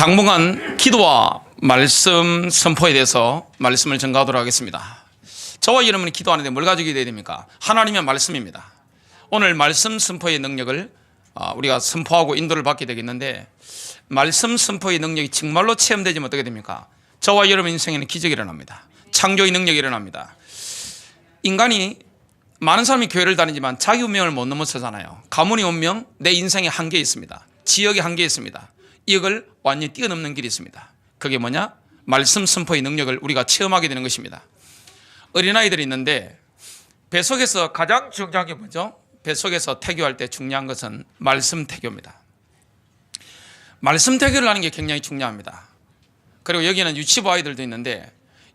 당분간 기도와 말씀 선포에 대해서 말씀을 전가하도록 하겠습니다. 저와 여러분이 기도하는데 뭘 가지고 기도해야 됩니까? 하나님의 말씀입니다. 오늘 말씀 선포의 능력을 우리가 선포하고 인도를 받게 되겠는데, 말씀 선포의 능력이 정말로 체험되지면 어떻게 됩니까? 저와 여러분 인생에는 기적이 일어납니다. 창조의 능력이 일어납니다. 인간이 많은 사람이 교회를 다니지만 자기 운명을 못 넘어서잖아요. 가문의 운명, 내 인생의 한계에 있습니다. 지역의 한계에 있습니다. 이걸 완전히 뛰어넘는 길이 있습니다. 그게 뭐냐? 말씀 선포의 능력을 우리가 체험하게 되는 것입니다. 어린아이들이 있는데 뱃속에서 가장 중요한 게 뭐죠? 뱃속에서 태교할 때 중요한 것은 말씀 태교입니다. 말씀 태교를 하는 게 굉장히 중요합니다. 그리고 여기는 유치부 아이들도 있는데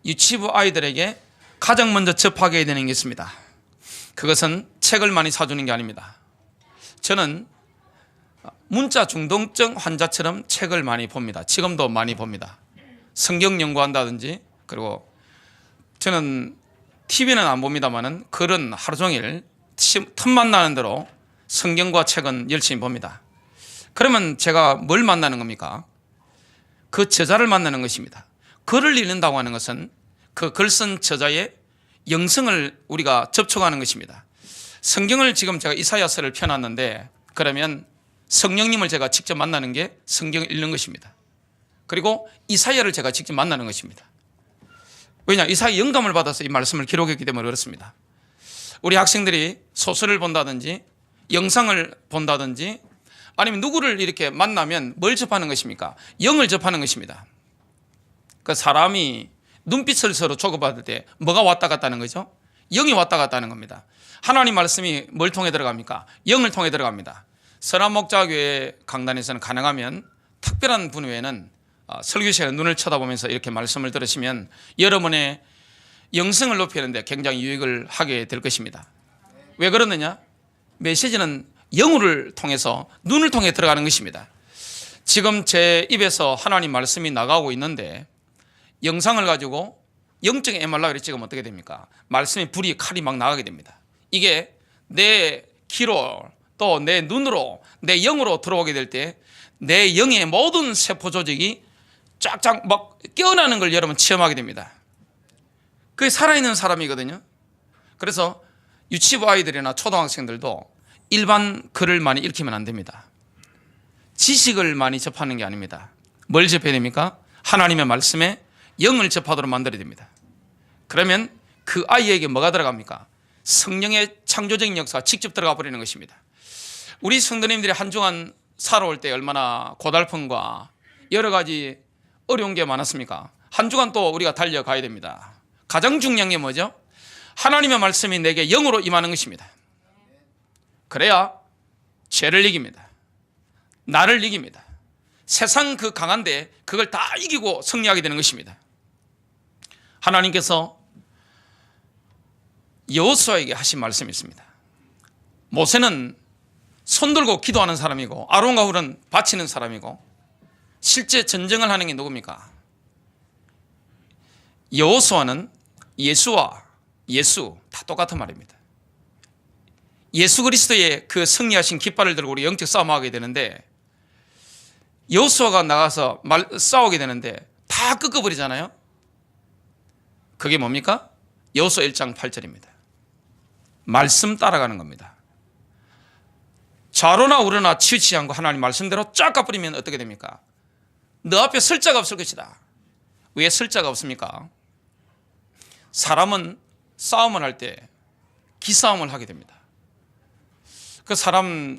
유치부 아이들에게 가장 먼저 접하게 되는 게 있습니다. 그것은 책을 많이 사주는 게 아닙니다. 저는 문자 중독증 환자처럼 책을 많이 봅니다. 지금도 많이 봅니다. 성경 연구한다든지, 그리고 저는 TV는 안 봅니다만은 글은 하루 종일 틈만 나는 대로 성경과 책은 열심히 봅니다. 그러면 제가 뭘 만나는 겁니까? 그 저자를 만나는 것입니다. 글을 읽는다고 하는 것은 그 글 쓴 저자의 영성을 우리가 접촉하는 것입니다. 성경을 지금 제가 이사야서를 펴놨는데, 그러면 성령님을 제가 직접 만나는 게 성경을 읽는 것입니다. 그리고 이사야를 제가 직접 만나는 것입니다. 왜냐? 이사야 영감을 받아서 이 말씀을 기록했기 때문에 그렇습니다. 우리 학생들이 소설을 본다든지 영상을 본다든지 아니면 누구를 이렇게 만나면 뭘 접하는 것입니까? 영을 접하는 것입니다. 그 사람이 눈빛을 서로 주고받을 때 뭐가 왔다 갔다 하는 거죠? 영이 왔다 갔다 하는 겁니다. 하나님 말씀이 뭘 통해 들어갑니까? 영을 통해 들어갑니다. 선한목자교회 강단에서는 가능하면 특별한 분 외에는 설교 시간에 눈을 쳐다보면서 이렇게 말씀을 들으시면 여러분의 영성을 높이는데 굉장히 유익을 하게 될 것입니다. 왜 그러느냐? 메시지는 영을 통해서, 눈을 통해 들어가는 것입니다. 지금 제 입에서 하나님 말씀이 나가고 있는데 영상을 가지고 영적인 MRI를 찍으면 어떻게 됩니까? 말씀의 불이, 칼이 막 나가게 됩니다. 이게 내 귀로 또 내 눈으로 내 영으로 들어오게 될 때 내 영의 모든 세포 조직이 쫙쫙 막 깨어나는 걸 여러분 체험하게 됩니다. 그게 살아있는 사람이거든요. 그래서 유치부 아이들이나 초등학생들도 일반 글을 많이 읽히면 안 됩니다. 지식을 많이 접하는 게 아닙니다. 뭘 접해야 됩니까? 하나님의 말씀에 영을 접하도록 만들어야 됩니다. 그러면 그 아이에게 뭐가 들어갑니까? 성령의 창조적인 역사가 직접 들어가 버리는 것입니다. 우리 성도님들이 한 주간 살아올 때 얼마나 고달픔과 여러 가지 어려운 게 많았습니까? 한 주간 또 우리가 달려가야 됩니다. 가장 중요한 게 뭐죠? 하나님의 말씀이 내게 영으로 임하는 것입니다. 그래야 죄를 이깁니다. 나를 이깁니다. 세상 그 강한데 그걸 다 이기고 승리하게 되는 것입니다. 하나님께서 여호수아에게 하신 말씀이 있습니다. 모세는 손들고 기도하는 사람이고 아론과 훌은 바치는 사람이고 실제 전쟁을 하는 게 누굽니까? 여호수아는 예수와 예수 다 똑같은 말입니다. 예수 그리스도의 그 승리하신 깃발을 들고 우리 영적 싸움하게 되는데, 여호수아가 나가서 싸우게 되는데 다 꺾어버리잖아요. 그게 뭡니까? 여호수아 1장 8절입니다. 말씀 따라가는 겁니다. 좌로나 우로나 치우치지 않고 하나님 말씀대로 쫙 가버리면 어떻게 됩니까? 너 앞에 설 자가 없을 것이다. 왜 설 자가 없습니까? 사람은 싸움을 할 때 기싸움을 하게 됩니다. 그 사람,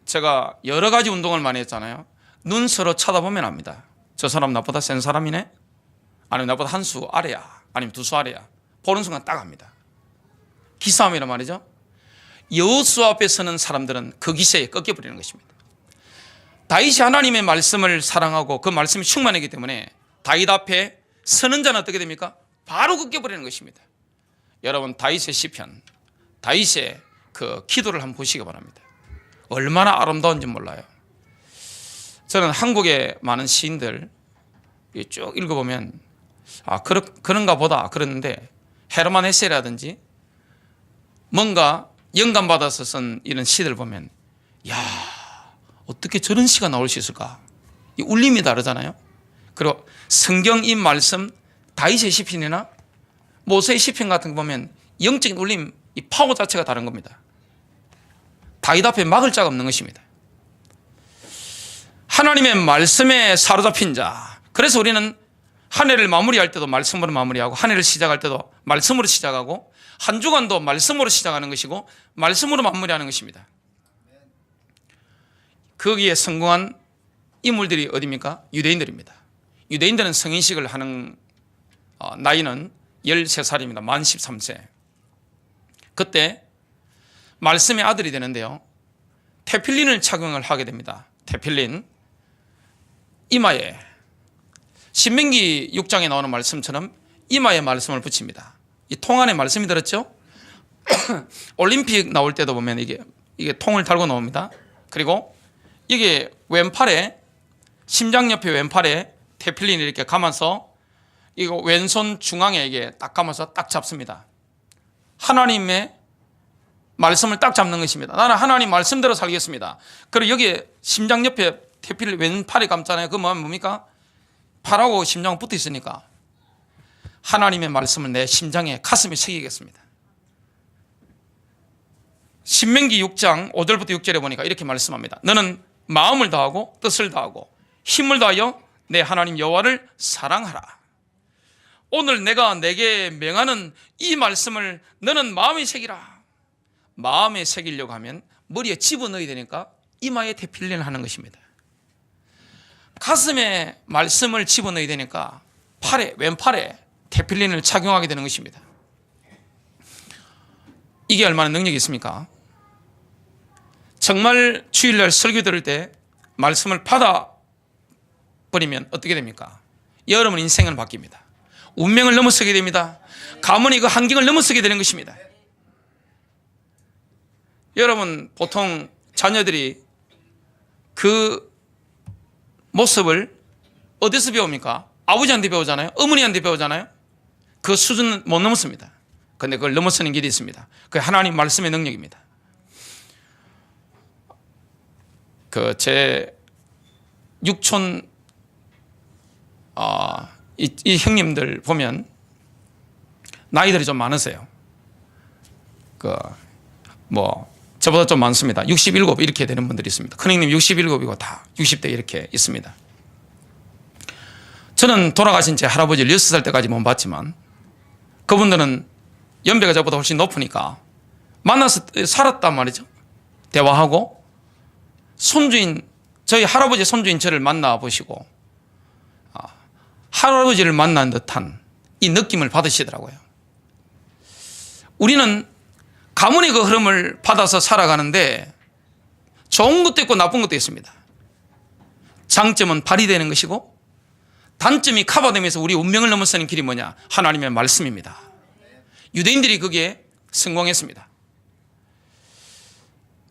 제가 여러 가지 운동을 많이 했잖아요. 눈 서로 쳐다보면 압니다. 저 사람 나보다 센 사람이네? 아니면 나보다 한 수 아래야? 아니면 두 수 아래야? 보는 순간 딱 압니다. 기싸움이란 말이죠. 여호수아 앞에 서는 사람들은 그 기세에 꺾여버리는 것입니다. 다윗이 하나님의 말씀을 사랑하고 그 말씀이 충만하기 때문에 다윗 앞에 서는 자는 어떻게 됩니까? 바로 꺾여버리는 것입니다. 여러분, 다윗의 시편, 다윗의 그 기도를 한번 보시기 바랍니다. 얼마나 아름다운지 몰라요. 저는 한국의 많은 시인들 쭉 읽어보면 그런가 보다 그러는데, 헤르만 헤세라든지 뭔가 영감받아서 쓴 이런 시들 보면, 야, 어떻게 저런 시가 나올 수 있을까? 이 울림이 다르잖아요. 그리고 성경 이 말씀 다윗의 시편이나 모세의 시편 같은 거 보면 영적인 울림, 이 파워 자체가 다른 겁니다. 다윗 앞에 막을 자가 없는 것입니다. 하나님의 말씀에 사로잡힌 자. 그래서 우리는 한 해를 마무리할 때도 말씀으로 마무리하고, 한 해를 시작할 때도 말씀으로 시작하고, 한 주간도 말씀으로 시작하는 것이고 말씀으로 마무리하는 것입니다. 거기에 성공한 인물들이 어디입니까? 유대인들입니다. 유대인들은 성인식을 하는 나이는 13살입니다. 만 13세. 그때 말씀의 아들이 되는데요, 테필린을 착용을 하게 됩니다. 테필린, 이마에, 신명기 6장에 나오는 말씀처럼 이마에 말씀을 붙입니다. 이 통 안에 말씀이 들었죠? 올림픽 나올 때도 보면 이게 통을 달고 나옵니다. 그리고 이게 왼팔에, 심장 옆에 왼팔에 테필린을 이렇게 감아서 이거 왼손 중앙에 이게 딱 감아서 딱 잡습니다. 하나님의 말씀을 딱 잡는 것입니다. 나는 하나님 말씀대로 살겠습니다. 그리고 여기에 심장 옆에 테필린 왼팔에 감잖아요. 그건 뭡니까? 팔하고 심장은 붙어 있으니까 하나님의 말씀을 내 심장에, 가슴에 새기겠습니다. 신명기 6장 5절부터 6절에 보니까 이렇게 말씀합니다. 너는 마음을 다하고 뜻을 다하고 힘을 다하여 내 하나님 여호와를 사랑하라. 오늘 내가 내게 명하는 이 말씀을 너는 마음에 새기라. 마음에 새기려고 하면 머리에 집어넣어야 되니까 이마에 테필린을 하는 것입니다. 가슴에 말씀을 집어넣어야 되니까 왼팔에 테필린을 착용하게 되는 것입니다. 이게 얼마나 능력이 있습니까? 정말 주일날 설교 들을 때 말씀을 받아버리면 어떻게 됩니까? 여러분 인생은 바뀝니다. 운명을 넘어서게 됩니다. 가문이 그 환경을 넘어서게 되는 것입니다. 여러분 보통 자녀들이 그 모습을 어디서 배웁니까? 아버지한테 배우잖아요. 어머니한테 배우잖아요. 그 수준은 못 넘었습니다. 그런데 그걸 넘어서는 길이 있습니다. 그게 하나님 말씀의 능력입니다. 제 육촌 이 형님들 보면 나이들이 좀 많으세요. 저보다 좀 많습니다. 67 이렇게 되는 분들이 있습니다. 큰형님 67이고 다 60대 이렇게 있습니다. 저는 돌아가신 제 할아버지를 6살 때까지 못 봤지만 그분들은 연배가 저보다 훨씬 높으니까 만나서 살았단 말이죠. 대화하고 저희 할아버지 손주인 저를 만나보시고 할아버지를 만난 듯한 이 느낌을 받으시더라고요. 우리는 가문의 그 흐름을 받아서 살아가는데 좋은 것도 있고 나쁜 것도 있습니다. 장점은 발휘되는 것이고 단점이 커버되면서 우리 운명을 넘어서는 길이 뭐냐? 하나님의 말씀입니다. 유대인들이 거기에 성공했습니다.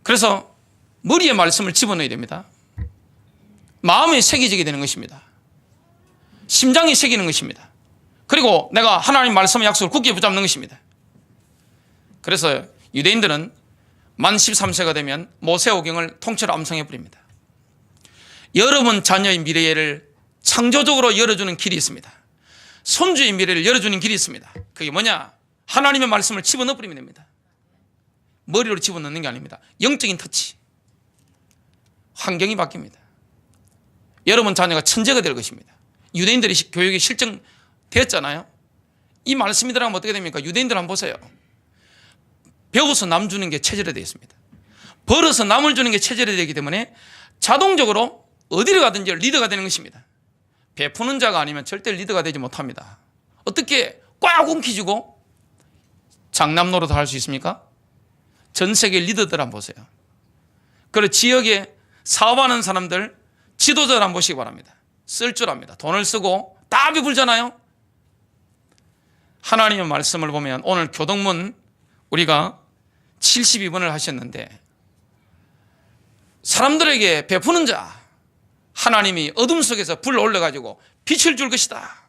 그래서 머리에 말씀을 집어넣어야 됩니다. 마음에 새겨지게 되는 것입니다. 심장에 새기는 것입니다. 그리고 내가 하나님 말씀의 약속을 굳게 붙잡는 것입니다. 그래서 유대인들은 만 13세가 되면 모세오경을 통째로 암송해 버립니다. 여러분 자녀의 미래를 창조적으로 열어주는 길이 있습니다. 손주의 미래를 열어주는 길이 있습니다. 그게 뭐냐? 하나님의 말씀을 집어넣어 버리면 됩니다. 머리로 집어넣는 게 아닙니다. 영적인 터치. 환경이 바뀝니다. 여러분 자녀가 천재가 될 것입니다. 유대인들이 교육이 실증되었잖아요. 이 말씀이 들어가면 어떻게 됩니까? 유대인들 한번 보세요. 배워서 남 주는 게 체질화 되어 있습니다. 벌어서 남을 주는 게 체질화 되기 때문에 자동적으로 어디를 가든지 리더가 되는 것입니다. 베푸는 자가 아니면 절대 리더가 되지 못합니다. 어떻게 꽉 움켜쥐고 장남 노릇을 할 수 있습니까? 전 세계 리더들 한번 보세요. 그리고 지역에 사업하는 사람들 지도자를 한번 보시기 바랍니다. 쓸 줄 압니다. 돈을 쓰고 다 베풀잖아요. 하나님의 말씀을 보면 오늘 교동문 우리가 72번을 하셨는데 사람들에게 베푸는 자, 하나님이 어둠 속에서 불 올려가지고 빛을 줄 것이다.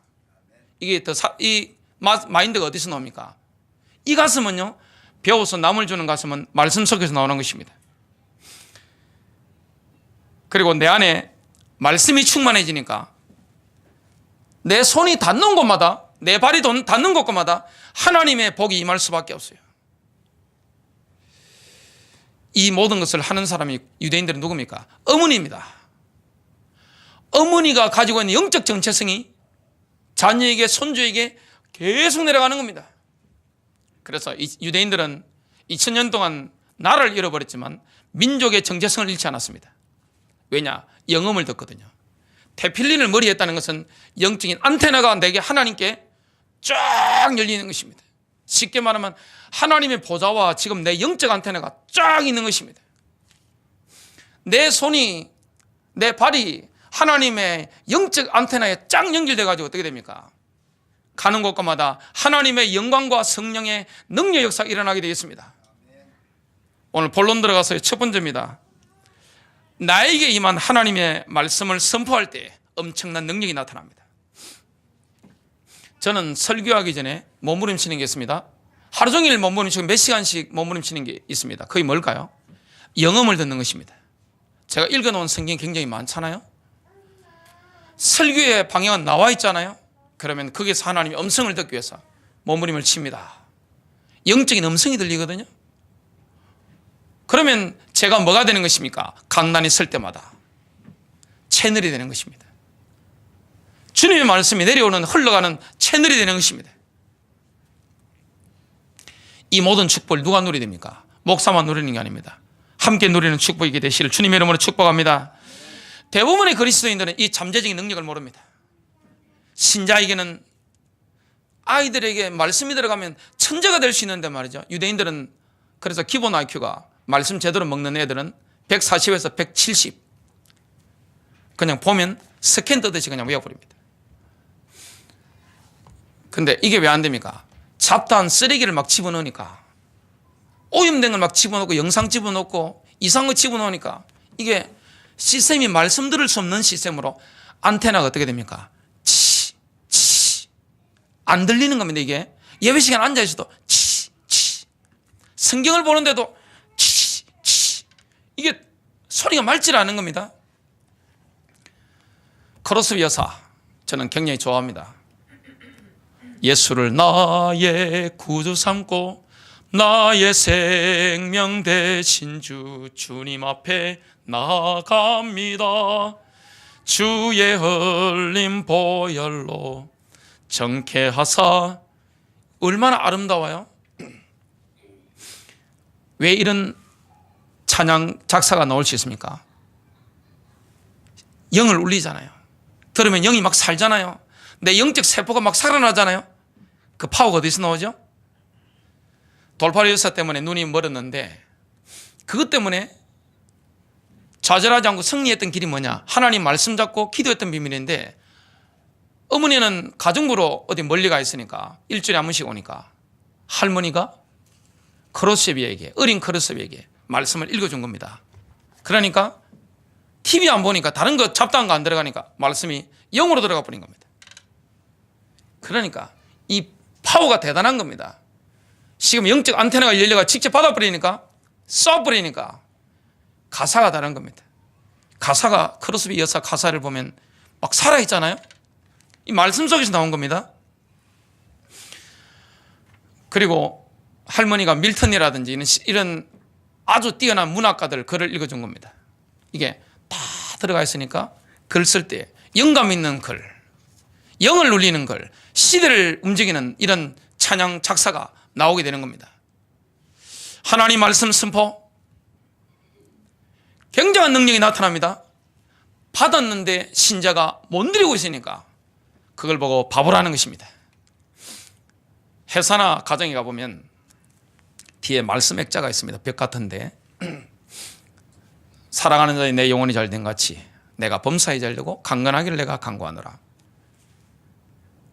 이게 이 마인드가 어디서 나옵니까? 이 가슴은요, 배워서 남을 주는 가슴은 말씀 속에서 나오는 것입니다. 그리고 내 안에 말씀이 충만해지니까 내 손이 닿는 곳마다, 내 발이 닿는 곳마다 하나님의 복이 임할 수밖에 없어요. 이 모든 것을 하는 사람이 유대인들은 누굽니까? 어머니입니다. 어머니가 가지고 있는 영적 정체성이 자녀에게, 손주에게 계속 내려가는 겁니다. 그래서 유대인들은 2000년 동안 나라를 잃어버렸지만 민족의 정체성을 잃지 않았습니다. 왜냐? 영음을 듣거든요. 테필린을 머리에 했다는 것은 영적인 안테나가 내게 하나님께 쫙 열리는 것입니다. 쉽게 말하면 하나님의 보좌와 지금 내 영적 안테나가 쫙 있는 것입니다. 내 손이, 내 발이 하나님의 영적 안테나에 쫙 연결돼 가지고 어떻게 됩니까? 가는 곳마다 하나님의 영광과 성령의 능력 역사가 일어나게 되겠습니다. 오늘 본론 들어가서 첫 번째입니다. 나에게 임한 하나님의 말씀을 선포할 때 엄청난 능력이 나타납니다. 저는 설교하기 전에 몸부림치는 게 있습니다. 하루 종일 몸부림치고 몇 시간씩 몸부림치는 게 있습니다. 그게 뭘까요? 영음을 듣는 것입니다. 제가 읽어놓은 성경이 굉장히 많잖아요. 설교의 방향은 나와 있잖아요. 그러면 거기서 하나님의 음성을 듣기 위해서 몸부림을 칩니다. 영적인 음성이 들리거든요. 그러면 제가 뭐가 되는 것입니까? 강단이 설 때마다 채널이 되는 것입니다. 주님의 말씀이 내려오는, 흘러가는 채널이 되는 것입니다. 이 모든 축복을 누가 누리게 됩니까? 목사만 누리는 게 아닙니다. 함께 누리는 축복이 되시를 주님의 이름으로 축복합니다. 대부분의 그리스도인들은 이 잠재적인 능력을 모릅니다. 신자에게는, 아이들에게 말씀이 들어가면 천재가 될 수 있는데 말이죠. 유대인들은 그래서 기본 IQ가, 말씀 제대로 먹는 애들은 140에서 170. 그냥 보면 스캔 뜨듯이 그냥 외워버립니다. 근데 이게 왜 안 됩니까? 잡다한 쓰레기를 막 집어넣으니까, 오염된 걸 막 집어넣고, 영상 집어넣고, 이상한 거 집어넣으니까 이게 시스템이 말씀 들을 수 없는 시스템으로 안테나가 어떻게 됩니까? 안 들리는 겁니다. 이게 예배 시간 앉아 있어도 성경을 보는데도 이게 소리가 맑지 않은 겁니다. 크로스비 여사, 저는 굉장히 좋아합니다. 예수를 나의 구주 삼고 나의 생명 되신 주 주님 앞에 나아갑니다. 주의 흘린 보혈로 정케하사. 얼마나 아름다워요. 왜 이런 찬양 작사가 나올 수 있습니까? 영을 울리잖아요. 들으면 영이 막 살잖아요. 내 영적 세포가 막 살아나잖아요. 그 파워가 어디서 나오죠? 돌팔이 여사 때문에 눈이 멀었는데, 그것 때문에 좌절하지 않고 승리했던 길이 뭐냐? 하나님 말씀 잡고 기도했던 비밀인데, 어머니는 가정부로 어디 멀리 가 있으니까 일주일에 한 번씩 오니까 할머니가 크로스비에게, 어린 크로스비에게 말씀을 읽어준 겁니다. 그러니까 TV 안 보니까, 다른 거 잡다한 거 안 들어가니까 말씀이 영으로 들어가 버린 겁니다. 그러니까 이 파워가 대단한 겁니다. 지금 영적 안테나가 열려가 직접 받아버리니까, 쏴버리니까 가사가 다른 겁니다. 가사가, 크로스비 여사 가사를 보면 막 살아있잖아요. 이 말씀 속에서 나온 겁니다. 그리고 할머니가 밀턴이라든지 이런 아주 뛰어난 문학가들 글을 읽어준 겁니다. 이게 다 들어가 있으니까 글 쓸 때 영감 있는 글, 영을 울리는 글, 시대를 움직이는 이런 찬양 작사가 나오게 되는 겁니다. 하나님 말씀 선포, 굉장한 능력이 나타납니다. 받았는데 신자가 못 누리고 있으니까 그걸 보고 바보라는 것입니다. 회사나 가정에 가보면 뒤에 말씀 액자가 있습니다. 벽 같은데, 사랑하는 자의 내 영혼이 잘된 같이 내가 범사에 잘되고 강건하기를 내가 간구하노라.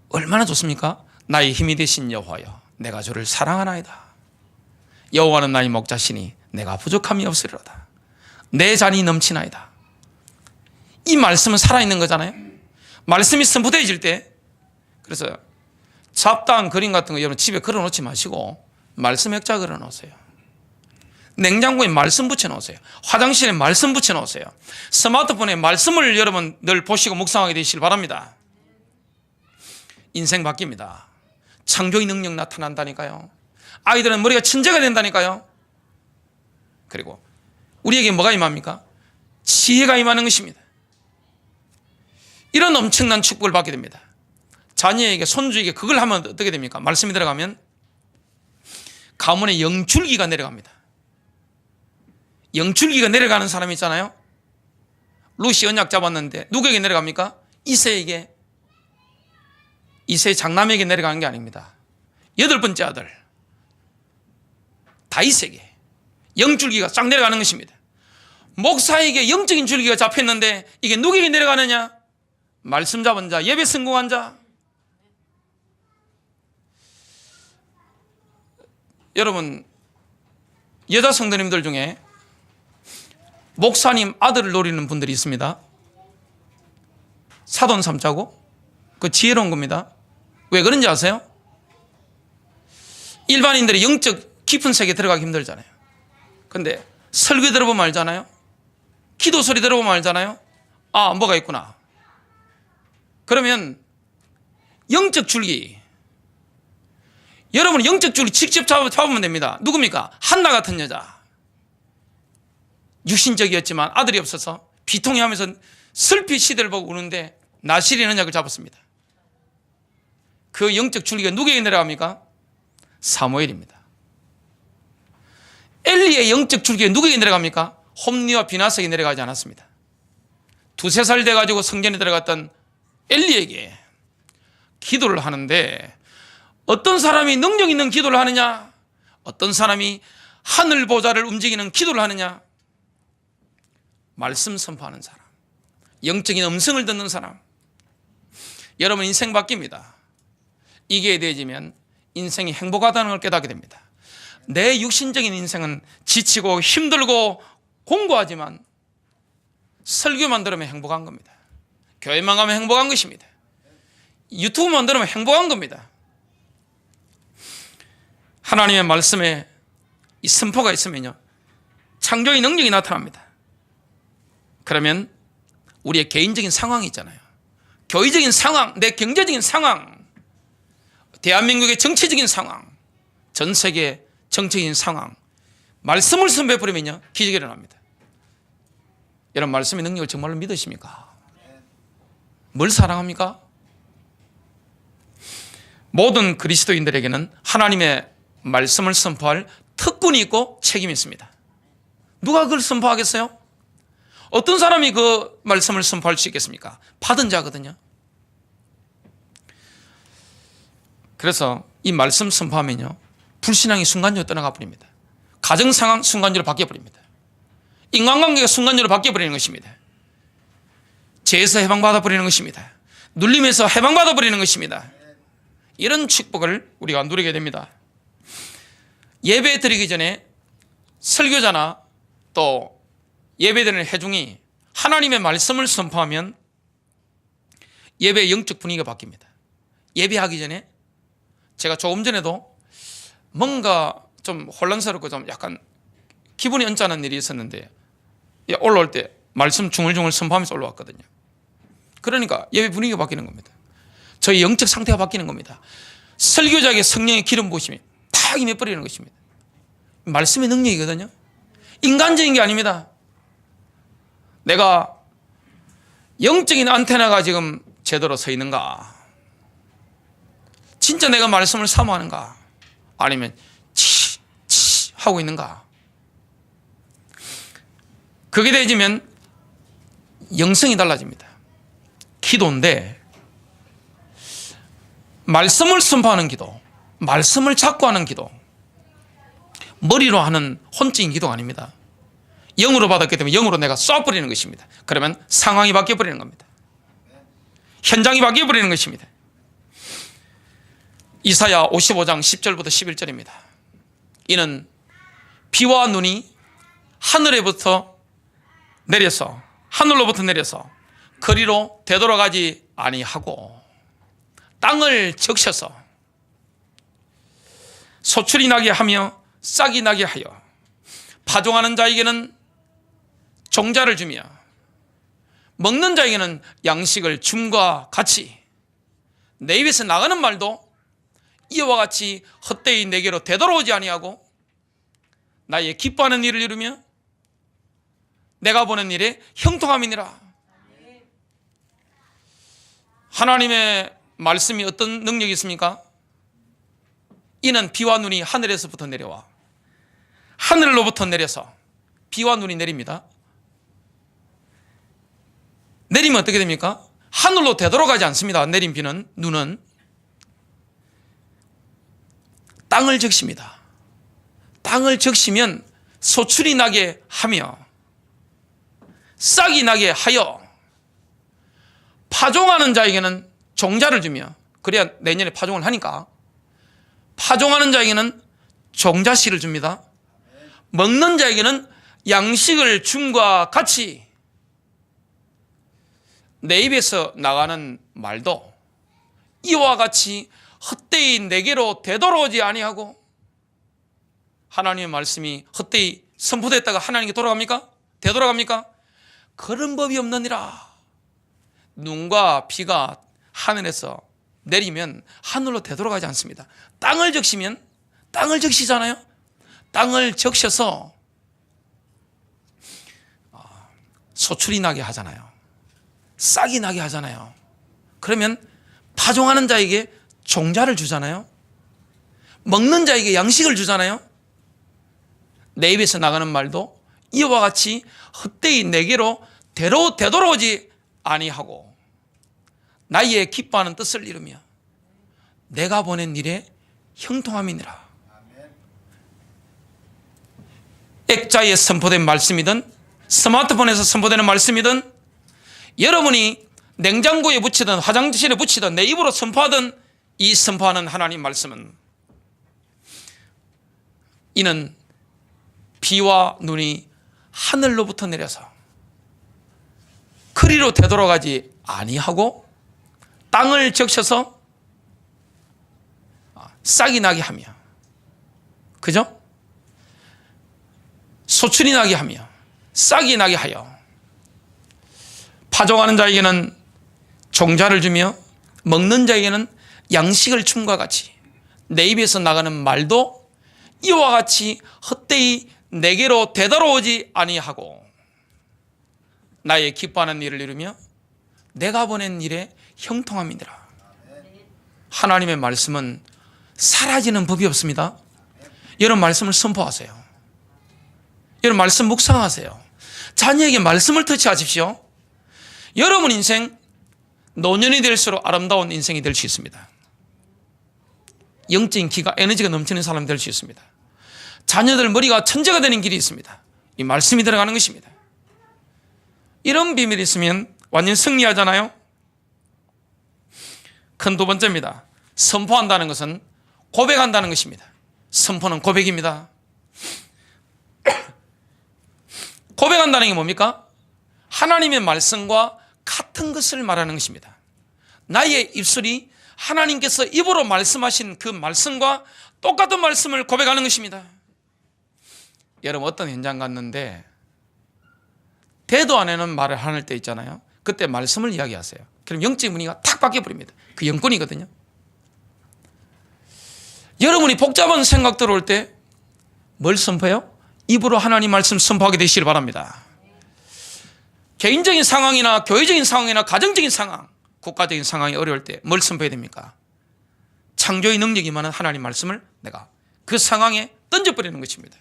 얼마나 좋습니까? 나의 힘이 되신 여호와여, 내가 주를 사랑하나이다. 여호와는 나의 목자시니 내가 부족함이 없으리로다. 내 잔이 넘치나이다. 이 말씀은 살아있는 거잖아요. 말씀이 선포되어질 때, 그래서 잡다한 그림 같은 거 여러분 집에 걸어놓지 마시고 말씀 액자 걸어놓으세요. 냉장고에 말씀 붙여놓으세요. 화장실에 말씀 붙여놓으세요. 스마트폰에 말씀을 여러분 늘 보시고 묵상하게 되시길 바랍니다. 인생 바뀝니다. 창조의 능력 나타난다니까요. 아이들은 머리가 천재가 된다니까요. 그리고 우리에게 뭐가 임합니까? 지혜가 임하는 것입니다. 이런 엄청난 축복을 받게 됩니다. 자녀에게, 손주에게 그걸 하면 어떻게 됩니까? 말씀이 들어가면 가문에 영줄기가 내려갑니다. 영줄기가 내려가는 사람이 있잖아요. 루시 언약 잡았는데 누구에게 내려갑니까? 이세에게, 이세의 장남에게 내려가는 게 아닙니다. 8번째 아들 다윗에게 영줄기가 쫙 내려가는 것입니다. 목사에게 영적인 줄기가 잡혔는데 이게 누구에게 내려가느냐? 말씀 잡은 자, 예배 성공한 자. 여러분, 여자 성도님들 중에 목사님 아들을 노리는 분들이 있습니다. 사돈 삼자고 그 지혜로운 겁니다. 왜 그런지 아세요? 일반인들이 영적 깊은 세계에 들어가기 힘들잖아요. 근데 설교 들어보면 알잖아요. 기도 소리 들어보면 알잖아요. 아, 뭐가 있구나. 그러면 영적 줄기, 여러분 영적 줄기 직접 잡으면 됩니다. 누굽니까? 한나 같은 여자. 육신적이었지만 아들이 없어서 비통해 하면서 슬피 시대를 보고 우는데 나실인 언약을 잡았습니다. 그 영적 줄기가 누구에게 내려갑니까? 사무엘입니다. 엘리의 영적 줄기가 누구에게 내려갑니까? 홈리와 비나스에게 내려가지 않았습니다. 2-3살 돼가지고 성전에 들어갔던 엘리에게 기도를 하는데, 어떤 사람이 능력 있는 기도를 하느냐? 어떤 사람이 하늘 보좌를 움직이는 기도를 하느냐? 말씀 선포하는 사람, 영적인 음성을 듣는 사람. 여러분 인생 바뀝니다. 이게 되어지면 인생이 행복하다는 걸 깨닫게 됩니다. 내 육신적인 인생은 지치고 힘들고 공고하지만 설교만 들으면 행복한 겁니다. 교회만 가면 행복한 것입니다. 유튜브만 들으면 행복한 겁니다. 하나님의 말씀에 이 선포가 있으면요, 창조의 능력이 나타납니다. 그러면 우리의 개인적인 상황이 있잖아요. 교회적인 상황, 내 경제적인 상황, 대한민국의 정치적인 상황, 전 세계 정치적인 상황, 말씀을 선포해버리면요, 기적이 일어납니다. 여러분 말씀의 능력을 정말로 믿으십니까? 뭘 사랑합니까? 모든 그리스도인들에게는 하나님의 말씀을 선포할 특권이 있고 책임이 있습니다. 누가 그걸 선포하겠어요? 어떤 사람이 그 말씀을 선포할 수 있겠습니까? 받은 자거든요. 그래서 이 말씀 선포하면요, 불신앙이 순간적으로 떠나가 버립니다. 가정 상황 순간적으로 바뀌어 버립니다. 인간관계가 순간적으로 바뀌어 버리는 것입니다. 죄에서 해방받아 버리는 것입니다. 눌림에서 해방받아 버리는 것입니다. 이런 축복을 우리가 누리게 됩니다. 예배 드리기 전에 설교자나 또 예배드리는 회중이 하나님의 말씀을 선포하면 예배의 영적 분위기가 바뀝니다. 예배하기 전에 제가 조금 전에도 뭔가 좀 혼란스럽고 좀 약간 기분이 언짢은 일이 있었는데 올라올 때 말씀 중얼중얼 선포하면서 올라왔거든요. 그러니까 예배 분위기가 바뀌는 겁니다. 저희 영적 상태가 바뀌는 겁니다. 설교자에게 성령의 기름 부으심이 다 임해버리는 것입니다. 말씀의 능력이거든요. 인간적인 게 아닙니다. 내가 영적인 안테나가 지금 제대로 서 있는가? 진짜 내가 말씀을 사모하는가? 아니면 치 하고 있는가? 그게 되어지면 영성이 달라집니다. 기도인데 말씀을 선포하는 기도, 말씀을 잡고 하는 기도, 머리로 하는 혼적인 기도가 아닙니다. 영으로 받았기 때문에 영으로 내가 쏴버리는 것입니다. 그러면 상황이 바뀌어버리는 겁니다. 현장이 바뀌어버리는 것입니다. 이사야 55장 10절부터 11절입니다. 이는 비와 눈이 하늘로부터 내려서 거리로 되돌아가지 아니하고 땅을 적셔서 소출이 나게 하며 싹이 나게 하여 파종하는 자에게는 종자를 주며 먹는 자에게는 양식을 줌과 같이 내 입에서 나가는 말도 이와 같이 헛되이 내게로 되돌아오지 아니하고 나의 기뻐하는 일을 이루며 내가 보는 일에 형통함이니라. 하나님의 말씀이 어떤 능력이 있습니까? 이는 비와 눈이 하늘에서부터 내려와 하늘로부터 내려서 비와 눈이 내립니다. 내리면 어떻게 됩니까? 하늘로 되돌아가지 않습니다. 내린 비는, 눈은 땅을 적십니다. 땅을 적시면 소출이 나게 하며 싹이 나게 하여 파종하는 자에게는 종자를 주며, 그래야 내년에 파종을 하니까 파종하는 자에게는 종자씨를 줍니다. 먹는 자에게는 양식을 줌과 같이 내 입에서 나가는 말도 이와 같이 헛되이 내게로 되돌아오지 아니하고, 하나님의 말씀이 헛되이 선포됐다가 하나님께 돌아갑니까? 되돌아갑니까? 그런 법이 없느니라. 눈과 비가 하늘에서 내리면 하늘로 되돌아가지 않습니다. 땅을 적시면, 땅을 적시잖아요. 땅을 적셔서 소출이 나게 하잖아요. 싹이 나게 하잖아요. 그러면 파종하는 자에게 종자를 주잖아요. 먹는 자에게 양식을 주잖아요. 내 입에서 나가는 말도 이와 같이 헛되이 내게로 되돌아오지 아니하고 나의 기뻐하는 뜻을 이루며 내가 보낸 일에 형통함이니라. 액자에 선포된 말씀이든 스마트폰에서 선포되는 말씀이든 여러분이 냉장고에 붙이든 화장실에 붙이든 내 입으로 선포하든 이 선포하는 하나님 말씀은 이는 비와 눈이 하늘로부터 내려서 그리로 되돌아가지 아니하고 땅을 적셔서 싹이 나게 하며, 그죠? 소출이 나게 하며 싹이 나게 하여 파종하는 자에게는 종자를 주며 먹는 자에게는 양식을 춤과 같이 내 입에서 나가는 말도 이와 같이 헛되이 내게로 되돌아오지 아니하고 나의 기뻐하는 일을 이루며 내가 보낸 일에 형통함이니라. 하나님의 말씀은 사라지는 법이 없습니다. 여러분 말씀을 선포하세요. 여러분 말씀 묵상하세요. 자녀에게 말씀을 터치하십시오. 여러분 인생 노년이 될수록 아름다운 인생이 될 수 있습니다. 영적인 기가, 에너지가 넘치는 사람이 될 수 있습니다. 자녀들 머리가 천재가 되는 길이 있습니다. 이 말씀이 들어가는 것입니다. 이런 비밀이 있으면 완전 승리하잖아요. 큰 두 번째입니다. 선포한다는 것은 고백한다는 것입니다. 선포는 고백입니다. 고백한다는 게 뭡니까? 하나님의 말씀과 같은 것을 말하는 것입니다. 나의 입술이 하나님께서 입으로 말씀하신 그 말씀과 똑같은 말씀을 고백하는 것입니다. 여러분 어떤 현장 갔는데 대도 안 하는 말을 하는 때 있잖아요. 그때 말씀을 이야기하세요. 그럼 영적인 분위기가 탁 바뀌어버립니다. 그 영권이거든요. 여러분이 복잡한 생각 들어올 때 뭘 선포해요? 입으로 하나님 말씀 선포하게 되시길 바랍니다. 개인적인 상황이나 교회적인 상황이나 가정적인 상황, 국가적인 상황이 어려울 때 뭘 선포해야 됩니까? 창조의 능력이 많은 하나님 말씀을 내가 그 상황에 던져버리는 것입니다.